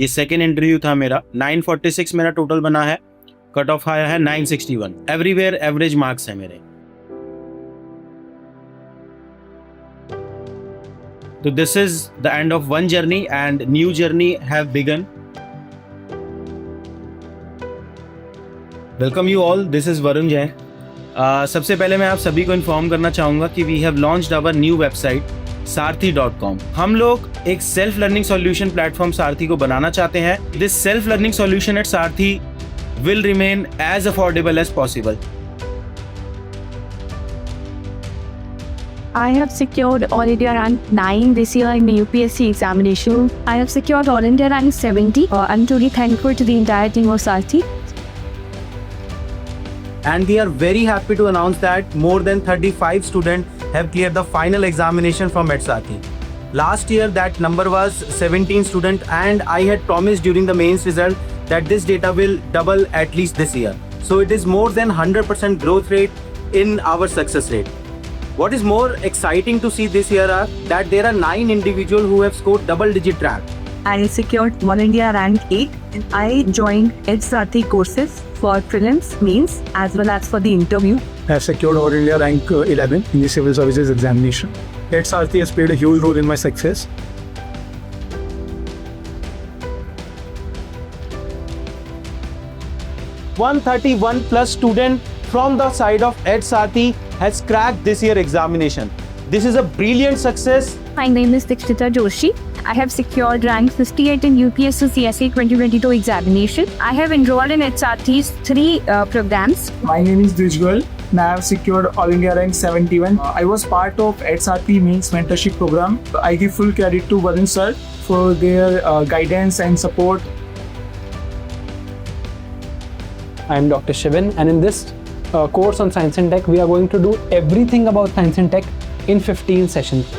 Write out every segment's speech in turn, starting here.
ये second interview था मेरा। 946 मेरा टोटल बना है, कट ऑफ आया है 961। एवरीवेयर एवरेज मार्क्स है मेरे। तो this is the end of one journey and new journey have begun. Welcome you all, this is Varun Jain. सबसे पहले मैं आप सभी को इन्फॉर्म करना चाहूँगा कि we have launched our new website सारथी.com। हम लोग एक सेल्फ लर्निंग सॉल्यूशन प्लेटफॉर्म सारथी को बनाना चाहते हैं। This self learning solution at Sarathi will remain as affordable as possible. I have secured All India rank 9 this year in the UPSC examination. I have secured All India rank 70. I'm truly thankful to the entire team of Saarthi. And we are very happy to announce that more than 35 students have cleared the final examination from Saarthi. Last year that number was 17 students, and I had promised during the mains result that this data will double at least this year. So it is more than 100% growth rate in our success rate. What is more exciting to see this year are that there are 9 individuals who have scored double-digit rank. I secured All India rank 8 and I joined Saarthi courses for prelims, mains as well as for the interview. I have secured All India rank 11 in the civil services examination. Saarthi has played a huge role in my success. 131 plus student from the side of Saarthi has cracked this year examination. This is a brilliant success. My name is Dikshita Joshi. I have secured rank 58 in UPSC CSE 2022 examination. I have enrolled in Saarthi's 3 programs. My name is Dijgal and I have secured All India rank 71. I was part of Saarthi Mains mentorship program. I give full credit to Varun sir for their guidance and support. I am Dr. Shivan, and in this course on Science and Tech, we are going to do everything about Science and Tech in 15 sessions.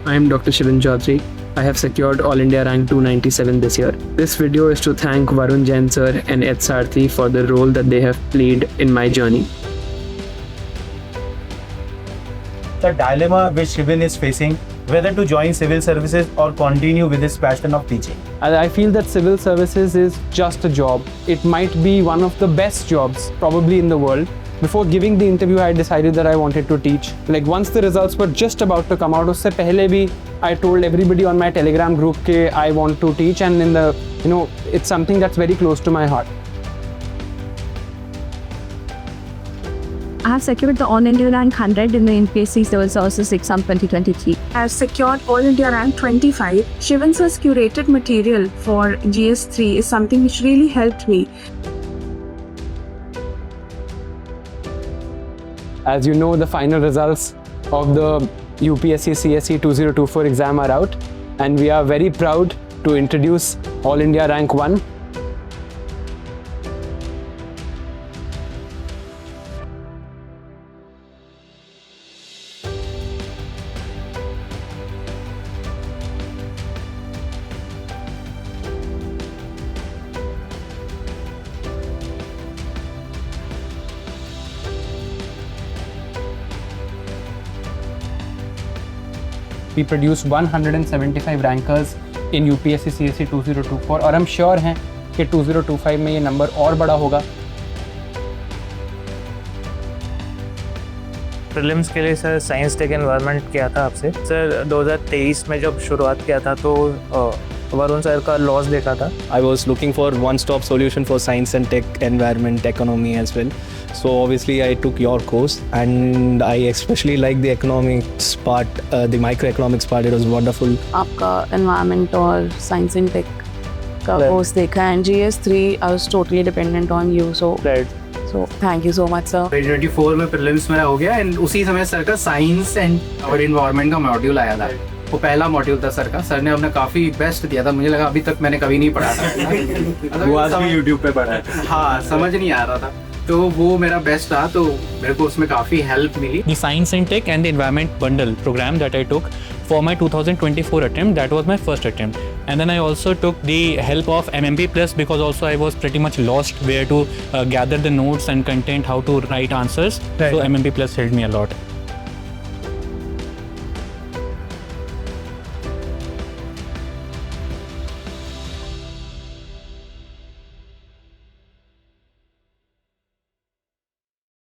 I am Dr. Shivan Chaudhary. I have secured All India rank 297 this year. This video is to thank Varun Jain sir and Saarthi for the role that they have played in my journey. The dilemma which Shivan is facing, whether to join civil services or continue with his passion of teaching. I feel that civil services is just a job. It might be one of the best jobs probably in the world. Before giving the interview, I decided that I wanted to teach. Like once the results were just about to come out, usse pehle bhi I told everybody on my Telegram group ke I want to teach, and in the it's something that's very close to my heart. I have secured the All India rank 100 in the UPSC Civil Services exam 2023. I have secured All India rank 25. Shivan sir's curated material for GS3 is something which really helped me. As you know, the final results of the UPSC CSE 2024 exam are out, and we are very proud to introduce All India rank 1. We produced 175 rankers in UPSC CSE 2024 और हम sure हैं कि 2025 में ये number और बड़ा होगा। Prelims के लिए सर साइंस टेक एनवायरनमेंट किया था आपसे। सर 2023 में जब शुरुआत किया था तो वरुण सर का लॉस देखा था। I was looking for one-stop solution for science and tech, environment, economy as well. So obviously I took your course, and I especially like the economics part, the microeconomics part. It was wonderful. आपका environment और science and tech का course देखा, and GS3 I was totally dependent on you, so thank you so much sir. 2024 में prelims मेरा हो गया, and उसी समय सर का साइंस एंड और इन्वायरमेंट का मॉड्यूल आया था। वो पहला मॉड्यूल था सर का। सर ने अपना काफ़ी बेस्ट दिया था। मुझे लगा अभी तक मैंने कभी नहीं पढ़ा था। वो आज भी यूट्यूब पे पढ़ा है। हाँ, समझ नहीं आ रहा था, तो वो मेरा बेस्ट रहा, तो मेरे को उसमें काफ़ी हेल्प मिली। The Science and Tech and the Environment Bundle program that I took for my 2024 attempt, that was my first attempt. And then I also took the help of MMP Plus because also I was pretty much lost where to gather the notes and content, how to write answers. So MMP Plus helped me a lot.